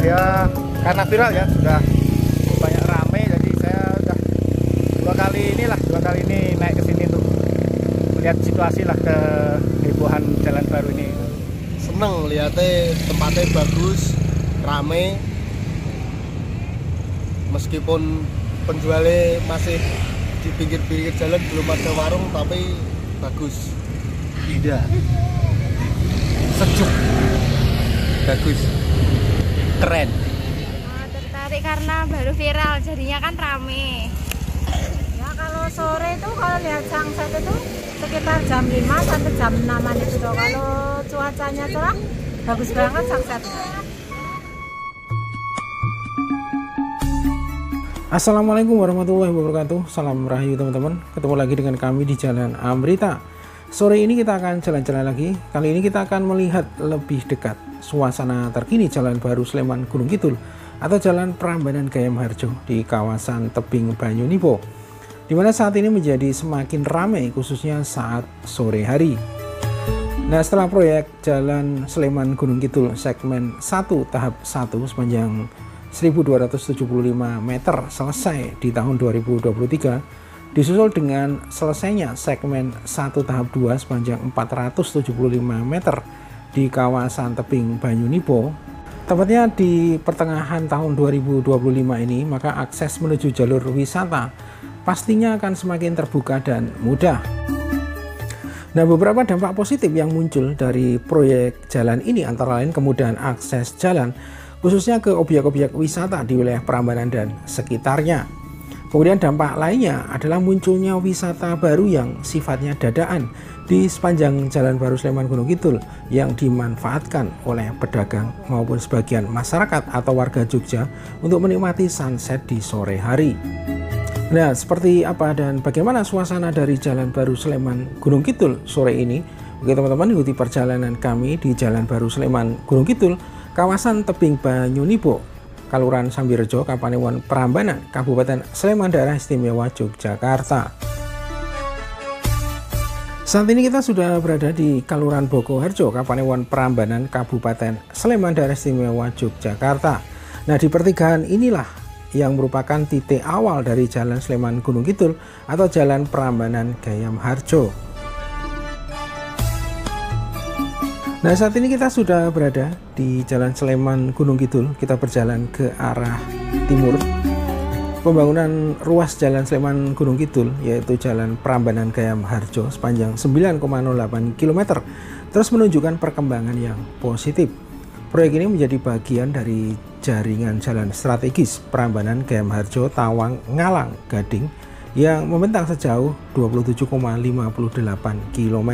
Ya karena viral ya, sudah banyak rame, jadi saya udah dua kali ini naik ke sini untuk melihat situasi lah, kehebohan jalan baru ini. Seneng lihatnya, tempatnya bagus, rame, meskipun penjualnya masih di pinggir-pinggir jalan, belum ada warung, tapi bagus, Indah, sejuk, bagus, keren. Tertarik karena baru viral, jadinya kan rame. Ya kalau sore itu kalau lihat sunset itu sekitar jam 5 sampai jam 6 itu tuh. Kalau cuacanya cerah, bagus banget sunsetnya. Assalamualaikum warahmatullahi wabarakatuh. Salam rahayu teman-teman. Ketemu lagi dengan kami di Jalan Amrita. Sore ini kita akan jalan-jalan lagi. Kali ini kita akan melihat lebih dekat suasana terkini Jalan Baru Sleman Gunung Kidul atau Jalan Prambanan Gayam Harjo di kawasan Tebing Banyunipo, di mana saat ini menjadi semakin ramai khususnya saat sore hari. Nah, setelah proyek Jalan Sleman Gunung Kidul segmen 1 tahap 1 sepanjang 1275 meter selesai di tahun 2023, disusul dengan selesainya segmen 1 tahap 2 sepanjang 475 meter di kawasan Tebing Banyunipo, tepatnya di pertengahan tahun 2025 ini, maka akses menuju jalur wisata pastinya akan semakin terbuka dan mudah. Nah, beberapa dampak positif yang muncul dari proyek jalan ini antara lain kemudahan akses jalan khususnya ke objek-objek wisata di wilayah Prambanan dan sekitarnya. Kemudian dampak lainnya adalah munculnya wisata baru yang sifatnya dadaan di sepanjang Jalan Baru Sleman Gunung Kidul yang dimanfaatkan oleh pedagang maupun sebagian masyarakat atau warga Jogja untuk menikmati sunset di sore hari. Nah, seperti apa dan bagaimana suasana dari Jalan Baru Sleman Gunung Kidul sore ini? Oke teman-teman, ikuti perjalanan kami di Jalan Baru Sleman Gunung Kidul, kawasan Tebing Banyunipo, Kelurahan Sambirejo, Kapanewon Prambanan, Kabupaten Sleman, Daerah Istimewa Yogyakarta. Saat ini kita sudah berada di Kelurahan Bogoharjo, Kapanewon Prambanan, Kabupaten Sleman, Daerah Istimewa Yogyakarta. Nah, di pertigaan inilah yang merupakan titik awal dari Jalan Sleman Gunung Kidul atau Jalan Prambanan Gayam Harjo. Nah, saat ini kita sudah berada di Jalan Sleman Gunung Kidul. Kita berjalan ke arah timur. Pembangunan ruas Jalan Sleman Gunung Kidul yaitu Jalan Prambanan Gayam Harjo sepanjang 9,08 km terus menunjukkan perkembangan yang positif. Proyek ini menjadi bagian dari jaringan jalan strategis Prambanan Gayam Harjo Tawang Ngalang Gading yang membentang sejauh 27,58 km.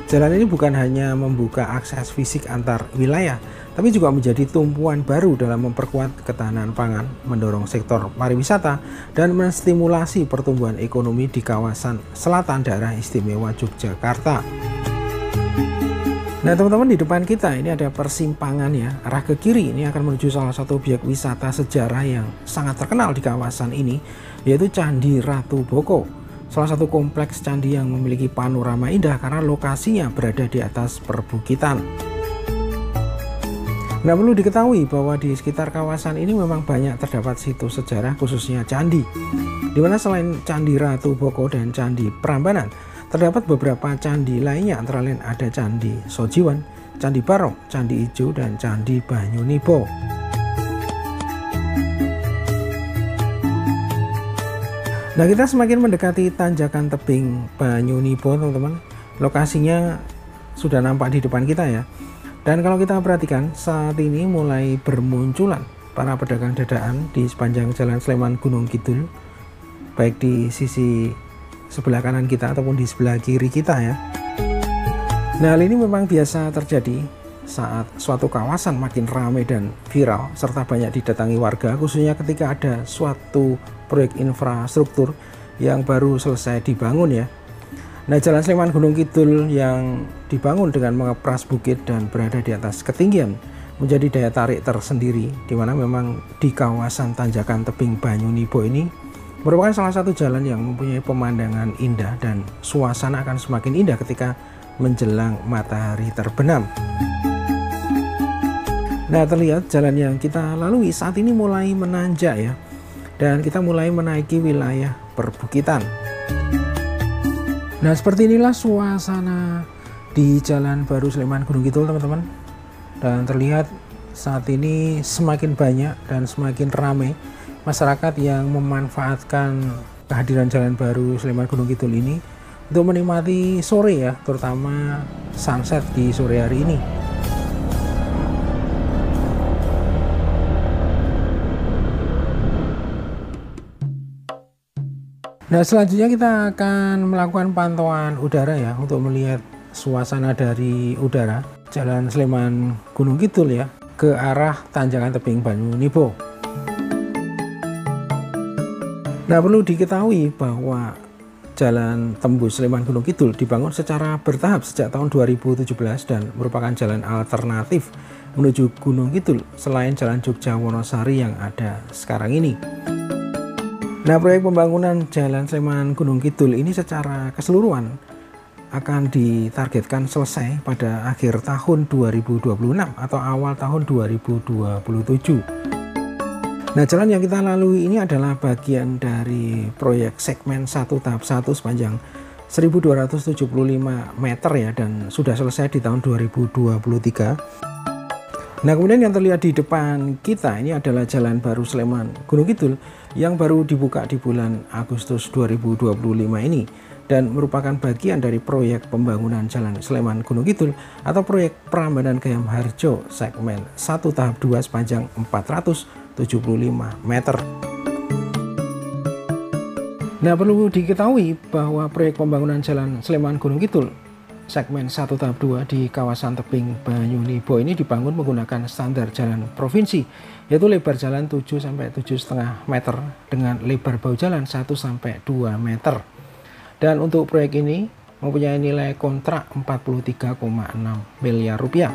Jalan ini bukan hanya membuka akses fisik antar wilayah, tapi juga menjadi tumpuan baru dalam memperkuat ketahanan pangan, mendorong sektor pariwisata, dan menstimulasi pertumbuhan ekonomi di kawasan selatan daerah istimewa Yogyakarta. Nah teman-teman, di depan kita ini ada persimpangan ya, arah ke kiri ini akan menuju salah satu objek wisata sejarah yang sangat terkenal di kawasan ini, yaitu Candi Ratu Boko. Salah satu kompleks candi yang memiliki panorama indah karena lokasinya berada di atas perbukitan. Nah, perlu diketahui bahwa di sekitar kawasan ini memang banyak terdapat situs sejarah khususnya candi, di mana selain Candi Ratu Boko dan Candi Prambanan, terdapat beberapa candi lainnya antara lain ada Candi Sojiwan, Candi Barong, Candi Ijo, dan Candi Banyunipo. Nah, kita semakin mendekati tanjakan Tebing Banyunipo teman-teman. Lokasinya sudah nampak di depan kita ya. Dan kalau kita perhatikan saat ini mulai bermunculan para pedagang dadaan di sepanjang Jalan Sleman Gunung Kidul, baik di sisi sebelah kanan kita ataupun di sebelah kiri kita ya. Nah, hal ini memang biasa terjadi saat suatu kawasan makin ramai dan viral serta banyak didatangi warga, khususnya ketika ada suatu proyek infrastruktur yang baru selesai dibangun ya. Nah, Jalan Sleman Gunung Kidul yang dibangun dengan mengepras bukit dan berada di atas ketinggian menjadi daya tarik tersendiri, di mana memang di kawasan tanjakan Tebing Banyunipo ini merupakan salah satu jalan yang mempunyai pemandangan indah dan suasana akan semakin indah ketika menjelang matahari terbenam. Nah, terlihat jalan yang kita lalui saat ini mulai menanjak ya, dan kita mulai menaiki wilayah perbukitan. Nah, seperti inilah suasana di Jalan Baru Sleman Gunung Kidul, teman-teman. Dan terlihat saat ini semakin banyak dan semakin ramai masyarakat yang memanfaatkan kehadiran Jalan Baru Sleman Gunung Kidul ini untuk menikmati sore ya, terutama sunset di sore hari ini. Nah, selanjutnya kita akan melakukan pantauan udara ya, untuk melihat suasana dari udara Jalan Sleman Gunung Kidul ya, ke arah tanjakan tebing Banyunibo. Nah, perlu diketahui bahwa Jalan Tembus Sleman Gunung Kidul dibangun secara bertahap sejak tahun 2017 dan merupakan jalan alternatif menuju Gunung Kidul selain Jalan Jogja Wonosari yang ada sekarang ini. Nah, proyek pembangunan Jalan Sleman Gunung Kidul ini secara keseluruhan akan ditargetkan selesai pada akhir tahun 2026 atau awal tahun 2027. Nah, jalan yang kita lalui ini adalah bagian dari proyek segmen 1 tahap 1 sepanjang 1275 meter ya, dan sudah selesai di tahun 2023. Nah, kemudian yang terlihat di depan kita ini adalah Jalan Baru Sleman Gunung Kidul yang baru dibuka di bulan Agustus 2025 ini dan merupakan bagian dari proyek pembangunan Jalan Sleman Gunung Kidul atau proyek Prambanan Gayam Harjo segmen 1 tahap 2 sepanjang 475 meter. Nah, perlu diketahui bahwa proyek pembangunan Jalan Sleman Gunung Kidul segmen 1 tahap 2 di kawasan tebing Banyunibo ini dibangun menggunakan standar jalan provinsi, yaitu lebar jalan 7 sampai 7,5 meter dengan lebar bahu jalan 1 sampai 2 meter. Dan untuk proyek ini mempunyai nilai kontrak 43,6 miliar rupiah.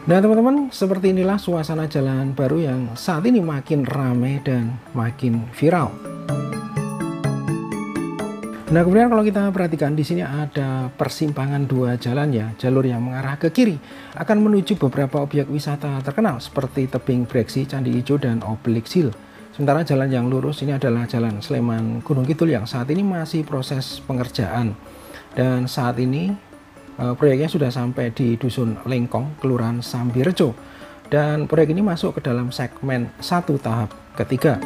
Nah, teman-teman, seperti inilah suasana jalan baru yang saat ini makin ramai dan makin viral. Nah, kemudian kalau kita perhatikan di sini ada persimpangan dua jalan ya, jalur yang mengarah ke kiri akan menuju beberapa objek wisata terkenal seperti tebing Breksi, Candi Ijo, dan Oblik Sil. Sementara jalan yang lurus ini adalah Jalan Sleman Gunung Kidul yang saat ini masih proses pengerjaan. Dan saat ini proyeknya sudah sampai di Dusun Lengkong, Kelurahan Sambirejo. Dan proyek ini masuk ke dalam segmen 1 tahap ketiga.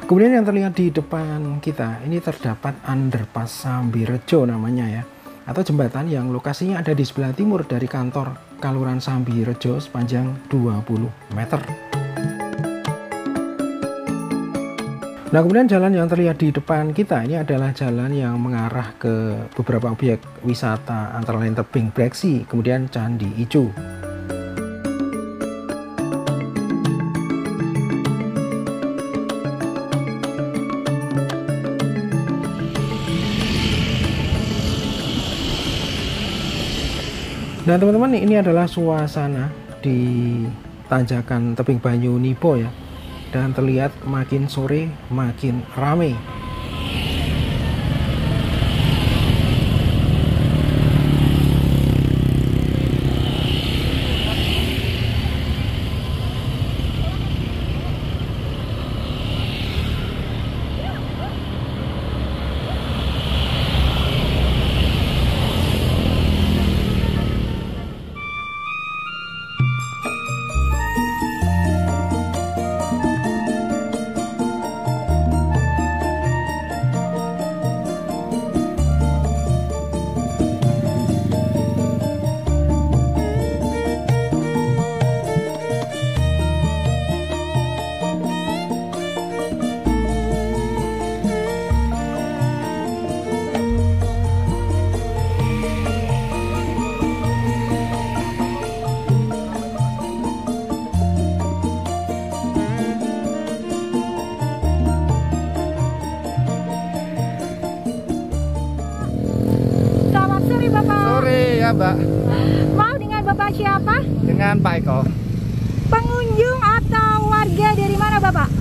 Kemudian yang terlihat di depan kita ini terdapat underpass Sambirejo namanya ya, atau jembatan yang lokasinya ada di sebelah timur dari kantor Kelurahan Sambirejo sepanjang 20 meter. Nah, kemudian jalan yang terlihat di depan kita ini adalah jalan yang mengarah ke beberapa objek wisata antara lain tebing Breksi, kemudian Candi Ijo. Nah, teman-teman, ini adalah suasana di tanjakan tebing Banyunibo ya, dan terlihat makin sore makin ramai. Mbak. Mau dengan Bapak siapa? Dengan Pak Eko. Pengunjung atau warga dari mana Bapak?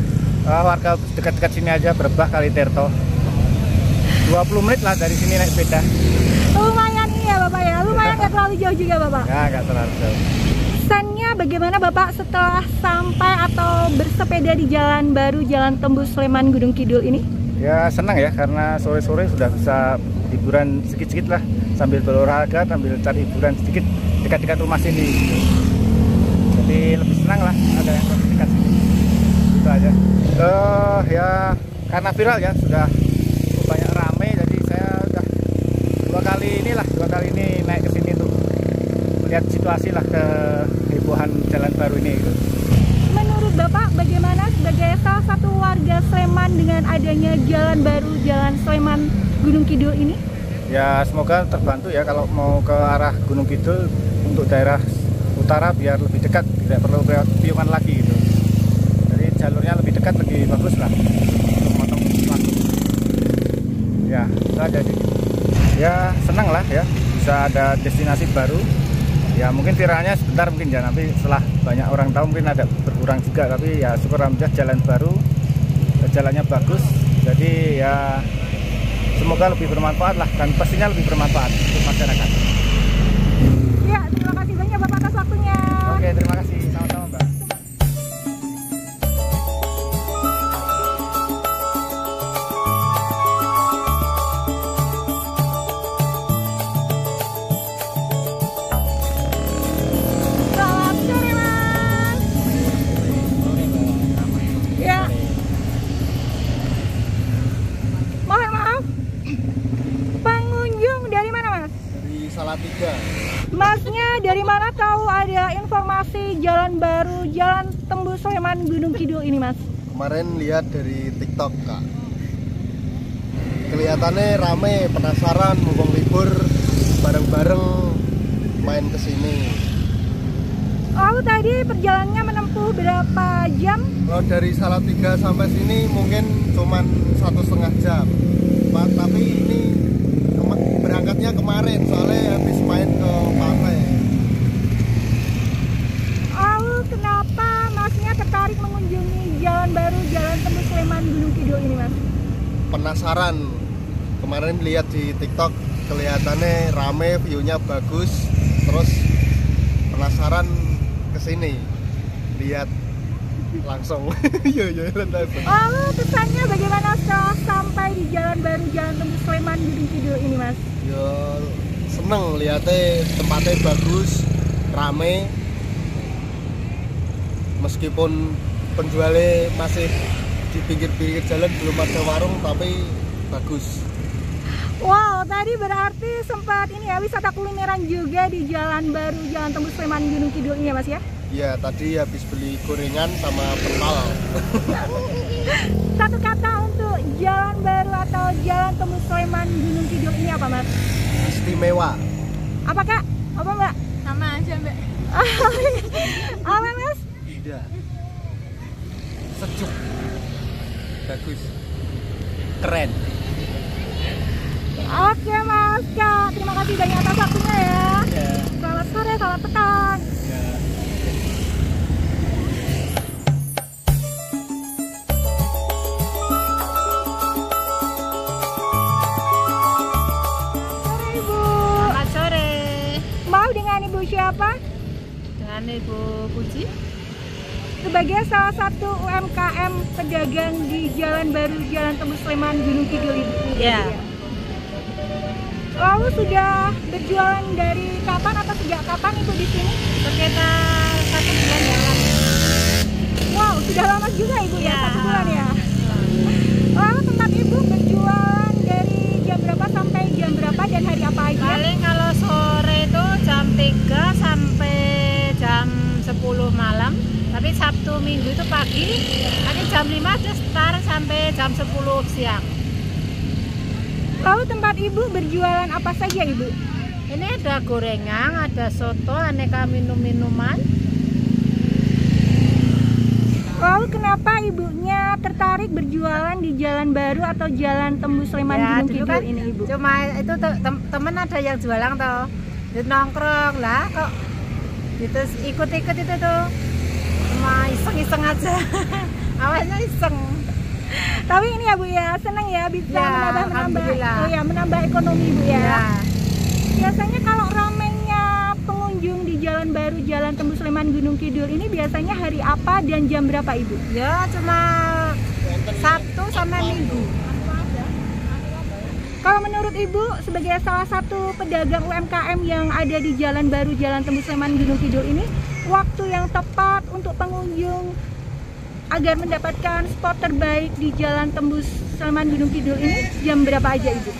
Warga dekat-dekat sini aja, Brebah, Kaliterto. 20 menit lah dari sini naik sepeda. Lumayan nggak terlalu jauh juga Bapak? Ya, nggak terlalu jauh. Kesannya bagaimana Bapak setelah sampai atau bersepeda di jalan baru Jalan Tembus Sleman Gunung Kidul ini? Ya senang ya, karena sore-sore sudah bisa hiburan sedikit-sedikit lah, sambil berolahraga, sambil cari hiburan sedikit dekat-dekat rumah sini. Jadi lebih senang lah ada yang dekat sini. Itu aja. Ya karena viral ya, sudah banyak rame, jadi saya udah dua kali ini naik ke sini untuk melihat situasi lah kehebohan jalan baru ini gitu. Menurut Bapak bagaimana sebagai salah satu warga Sleman dengan adanya jalan baru Jalan Sleman Gunung Kidul ini? Ya semoga terbantu ya kalau mau ke arah Gunung Kidul untuk daerah utara biar lebih dekat, tidak perlu piungan lagi gitu. Jadi jalurnya lebih dekat, lebih bagus lah untuk motong waktu. Ya itu aja sih. Ya senang lah ya bisa ada destinasi baru. Ya mungkin viralnya sebentar mungkin ya, nanti setelah banyak orang tahu mungkin ada berkurang juga, tapi ya syukur alhamdulillah jalan baru, jalannya bagus, jadi ya semoga lebih bermanfaat lah, dan pastinya lebih bermanfaat untuk masyarakat. Ya, terima kasih banyak Bapak atas waktunya. Oke, terima kasih, sama-sama Mbak. Salatiga. Masnya dari mana tahu ada informasi jalan baru Jalan Tembus Sleman Gunung Kidul ini, Mas? Kemarin lihat dari TikTok, Kak. Kelihatannya rame, penasaran, mumpung libur bareng-bareng main ke sini. Lalu tadi perjalanannya menempuh berapa jam? Kalau dari Salatiga sampai sini mungkin cuman 1,5 jam. Tapi ini berangkatnya kemarin soalnya habis main ke pantai. Lalu kenapa Masnya tertarik mengunjungi jalan baru Jalan Tembus Sleman Gunung Kidul ini, Mas? Penasaran. Kemarin lihat di TikTok kelihatannya rame, view-nya bagus. Terus penasaran kesini lihat langsung. Lalu kesannya bagaimana setelah sampai di jalan baru Jalan Tembus Sleman Gunung Kidul ini, Mas? Ya seneng lihatnya, tempatnya bagus, rame. Meskipun penjualnya masih di pinggir-pinggir jalan, belum ada warung, tapi bagus. Wow, tadi berarti sempat ini ya, wisata kulineran juga di jalan baru Jalan Tembus Sleman Gunung Kidul ini ya, Mas ya? Ya, tadi habis beli gorengan sama pentol. Satu kata untuk jalan baru atau Jalan Tembus Sleman Gunung Kidul ini apa, Mas? Istimewa. Apa, Kak? Apa, Mbak? Sama aja, Mbak. Apa, Mas? Tidak. Sejuk. Bagus. Keren. Oke, Mas, Kak. Terima kasih banyak atas waktunya ya. Selamat sore, selamat petang. Siapa? Dengan Ibu Puji. Sebagai salah satu UMKM pedagang di jalan baru Jalan Tembus Sleman Gunung Kidul itu. Ya. Lalu sudah berjualan dari kapan atau sejak kapan Ibu di sini? Sekitar 1 bulan yang lalu. Wow, sudah lama juga Ibu ya, Ya. 1 bulan ya. Lalu tempat Ibu berjualan dari jam berapa sampai jam berapa dan hari apa aja? Paling kalau sore itu jam 3 sampai jam 10 malam. Tapi Sabtu Minggu itu pagi, nanti jam 5 itu start sampai jam 10 siang. Lalu tempat Ibu berjualan apa saja Ibu? Ini ada gorengan, ada soto, aneka minum-minuman. Lalu kenapa Ibunya tertarik berjualan di jalan baru atau Jalan Tembus Sleman Gunung dulu Kidul kan ini Ibu? Cuma itu temen ada yang jualan toh, di nongkrong lah kok, gitu ikut-ikut itu tuh, cuma iseng-iseng aja. Awalnya iseng. Tapi ini ya Bu ya, seneng ya bisa Ya, menambah alhamdulillah. menambah ekonomi Bu ya. Ya. Biasanya kalau ramenya pengunjung di Jalan Baru Jalan Tembus Sleman Gunung Kidul ini biasanya hari apa dan jam berapa Ibu? Ya cuma Sabtu sama Minggu. Kalau menurut Ibu sebagai salah satu pedagang UMKM yang ada di Jalan Baru Jalan Tembus Sleman Gunung Kidul ini, waktu yang tepat untuk pengunjung agar mendapatkan spot terbaik di Jalan Tembus Sleman Gunung Kidul ini jam berapa aja Ibu?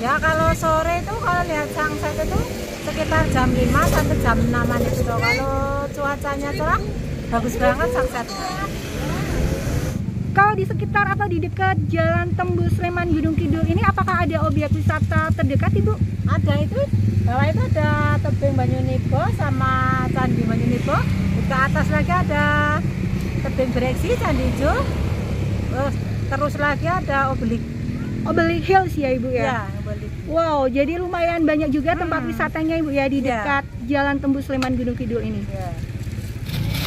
Ya kalau sore itu kalau lihat sunset itu sekitar jam 5 sampai jam 6-an itu. Kalau cuacanya cerah bagus banget sunsetnya. Kalau di sekitar atau di dekat Jalan Tembus Sleman Gunung Kidul ini apakah ada objek wisata terdekat Ibu? Ada itu, bawah itu ada tebing Banyunibo sama Candi Banyunibo. Ke atas lagi ada tebing Breksi, Candi Ijo. Terus lagi ada Obelik Hills ya Ibu ya? Ya, Obelik. Wow, jadi lumayan banyak juga tempat wisatanya Ibu ya di dekat Jalan Tembus Sleman Gunung Kidul ini.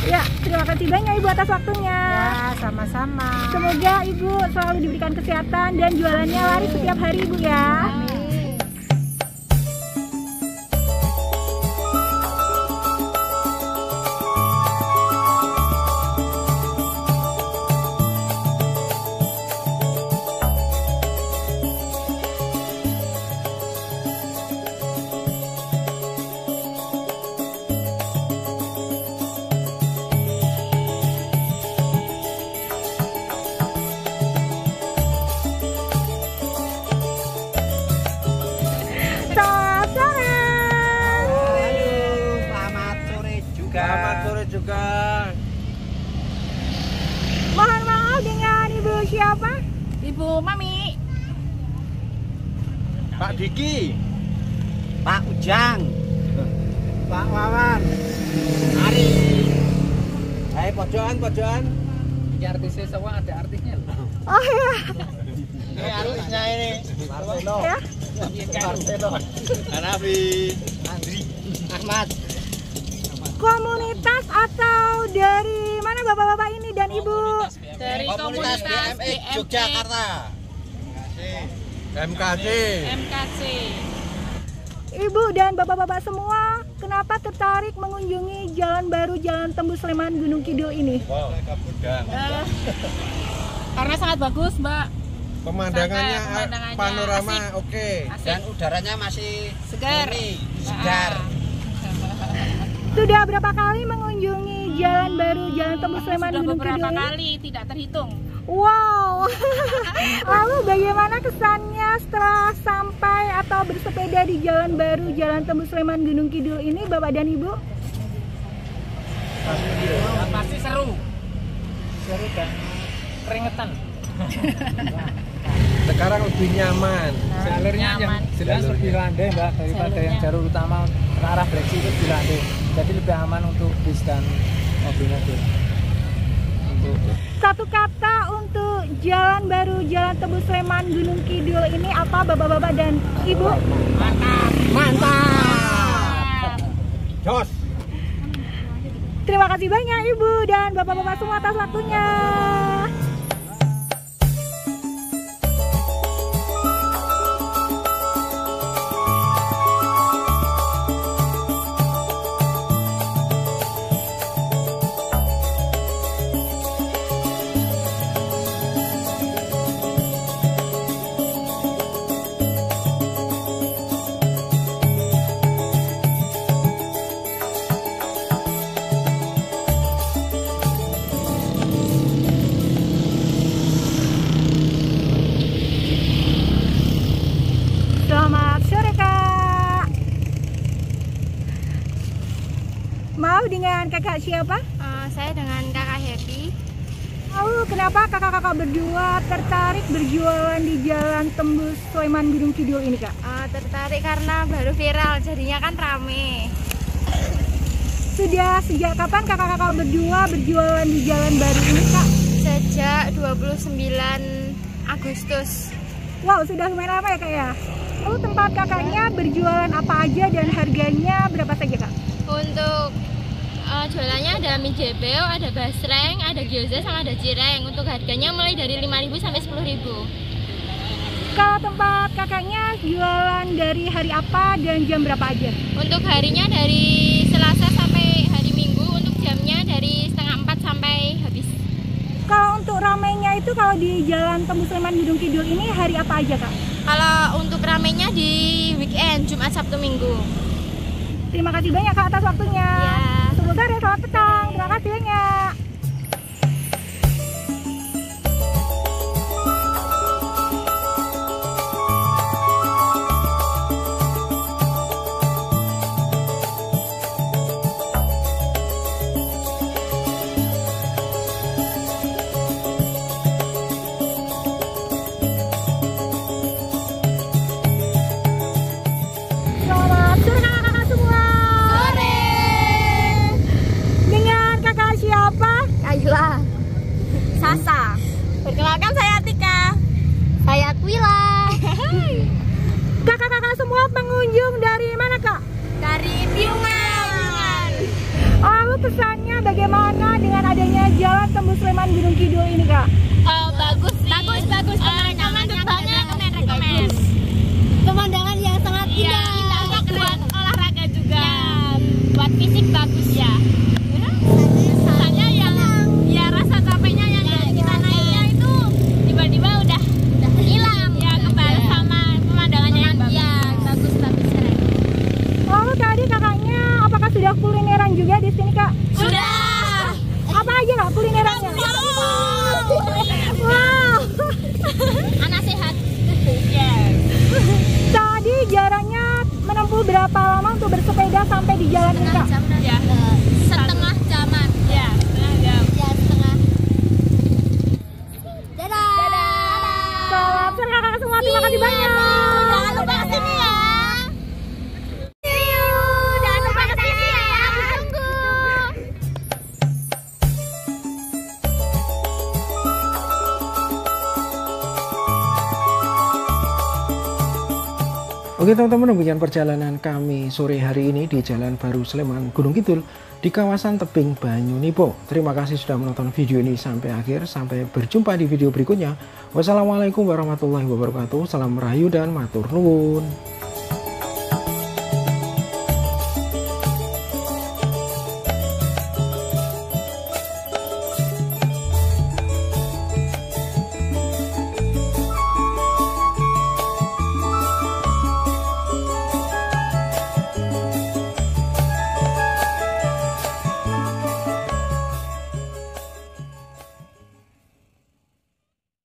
Ya, terima kasih banyak Ibu atas waktunya. Ya, sama-sama. Semoga Ibu selalu diberikan kesehatan dan jualannya laris setiap hari Ibu ya. Amin. Selamat sore juga. Mohon maaf dengan Ibu siapa? Ibu Mami. Pak Diki, Pak Ujang, Pak Wawan, Ari. pojokan. Ini artisnya semua ada artisnya loh. Oh iya. Ini artisnya ini. Marcelo. Ya. Marcelo. Hanafi. Andri. Ahmad. Komunitas atau dari mana Bapak-bapak ini dan Ibu? Dari komunitas BMX Yogyakarta. MKC. Ibu dan Bapak-bapak semua, kenapa tertarik mengunjungi Jalan Baru Jalan Tembus Sleman Gunung Kidul ini? Wow, Karena sangat bagus, Mbak. pemandangannya panorama asik. oke. Dan udaranya masih Segar. segar. Sudah berapa kali mengunjungi Jalan Baru Jalan Tembus Sleman Sudah Gunung beberapa Kidul ini? kali, tidak terhitung. Wow. Lalu bagaimana kesannya setelah sampai atau bersepeda di Jalan Baru Jalan Tembus Sleman Gunung Kidul ini Bapak dan Ibu? Pasti seru. Seru dan keringetan. Sekarang lebih nyaman. Jalurnya yang jelas lebih landai Mbak daripada yang jalur utama ke arah Breksi itu lebih landai. Jadi lebih aman untuk bis dan mobil-mobil. Satu kata untuk Jalan Baru Jalan Tembus Sleman Gunung Kidul ini apa Bapak-bapak dan Ibu? Mantap. Jos. Terima kasih banyak Ibu dan Bapak-bapak semua atas waktunya. Selamat sore Kak. Mau dengan kakak siapa? Saya dengan kakak Happy. Lalu kenapa kakak-kakak berdua tertarik berjualan di Jalan Tembus Sleman Gunung Kidul ini Kak? Tertarik karena baru viral, jadinya kan rame. Sudah sejak kapan kakak-kakak berdua berjualan di Jalan Baru ini Kak? Sejak 29 Agustus. Wow, sudah lumayan lama ya Kak ya? Lalu tempat kakaknya berjualan apa aja dan harganya berapa saja Kak? Untuk jualannya ada mie jebel, ada basreng, ada gyoza, sama ada cireng. Untuk harganya mulai dari 5.000 sampai 10.000. Kalau tempat kakaknya jualan dari hari apa dan jam berapa aja? Untuk harinya dari Selasa sampai hari Minggu, untuk jamnya dari setengah 4 sampai habis. Kalau untuk ramainya itu kalau di Jalan Tembus Sleman Gunung Kidul ini hari apa aja Kak? Kalau untuk ramenya di weekend, Jumat, Sabtu, Minggu. Terima kasih banyak Kak atas waktunya. Ya. Selamat sore, selamat petang. Terima kasih banyak. Selamat sore kakak-kakak semua. Sore. Dengan kakak siapa? Ayla. Sasa. Perkenalkan saya Tika. Saya Twila. Kakak-kakak semua pengunjung dari mana Kak? Dari Piungan. Lalu pesannya bagaimana dengan adanya Jalan Tembus Sleman Gunung Kidul ini Kak? Bagus sih. Bagus. Pemandangannya rekomen. Pemandangan yang sangat indah. Buat olahraga juga. Buat fisik bagus ya. Rasanya yang ya rasa capeknya yang kita naiknya itu tiba-tiba udah hilang ya, kembali sama pemandangannya yang bagus. Ya, bagus keren. Lalu tadi kakaknya apakah sudah kulineran juga di sini Kak? Sudah. Apa aja Kak kulinerannya? Wow. Anak sehat. Yes. Tadi jaraknya menempuh berapa lama untuk bersepeda sampai di jalan ini Kak? Ya. Setengah jaman. Ya, setengah jam. Ya, setengah. Dadah. Selamat sore kakak semua, terima kasih banyak. Jangan lupa kesini ya. See you. Jangan lupa kesini ya. Aku tunggu. Oke teman-teman, demikian perjalanan kami sore hari ini di Jalan Baru Sleman Gunung Kidul di kawasan tebing Banyunipo. Terima kasih sudah menonton video ini sampai akhir. Sampai berjumpa di video berikutnya. Wassalamualaikum warahmatullahi wabarakatuh. Salam rahayu dan matur nuwun.